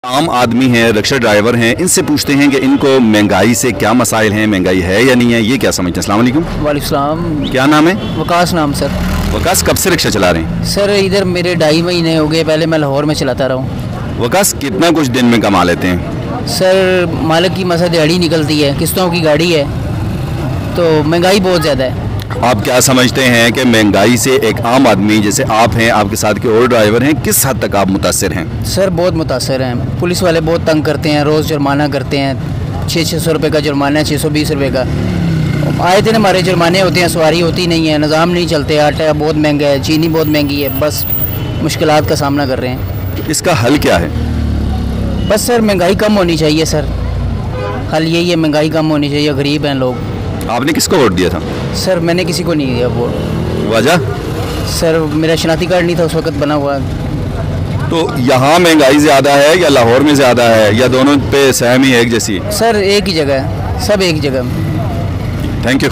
आम आदमी है, रिक्शा ड्राइवर हैं, इनसे पूछते हैं कि इनको महंगाई से क्या मसाइल हैं, महंगाई है या नहीं है, ये क्या समझते हैं। अस्सलाम वालेकुम। वालेकुम सलाम। क्या नाम है? वकास नाम सर। वकास, कब से रिक्शा चला रहे हैं? सर इधर मेरे 2.5 महीने हो गए, पहले मैं लाहौर में चलाता रहा हूँ। वकास, कितना कुछ दिन में कमा लेते हैं? सर मालिक की मसा दिहाड़ी निकलती है, किस्तों की गाड़ी है, तो महंगाई बहुत ज़्यादा है। आप क्या समझते हैं कि महंगाई से एक आम आदमी जैसे आप हैं, आपके साथ के और ड्राइवर हैं, किस हद तक आप मुतासर हैं? सर बहुत मुतासर हैं। पुलिस वाले बहुत तंग करते हैं, रोज़ जुर्माना करते हैं। 600 रुपये का जुर्माना है, 620 रुपये का। आए दिन हमारे जुर्माने होते हैं, सवारी होती नहीं है, निज़ाम नहीं चलते, आटा बहुत महंगा है, चीनी बहुत महंगी है, बस मुश्किलात का सामना कर रहे हैं। इसका हल क्या है? बस सर महंगाई कम होनी चाहिए सर, हल यही है, महंगाई कम होनी चाहिए। गरीब हैं लोग। आपने किसको वोट दिया था? सर मैंने किसी को नहीं दिया वोट। वजह? सर मेरा शनाख्ती कार्ड नहीं था उस वक्त बना हुआ। तो यहाँ महंगाई ज़्यादा है या लाहौर में ज़्यादा है, या दोनों पे सेम ही एक जैसी? सर एक ही जगह है, सब एक जगह। Thank you.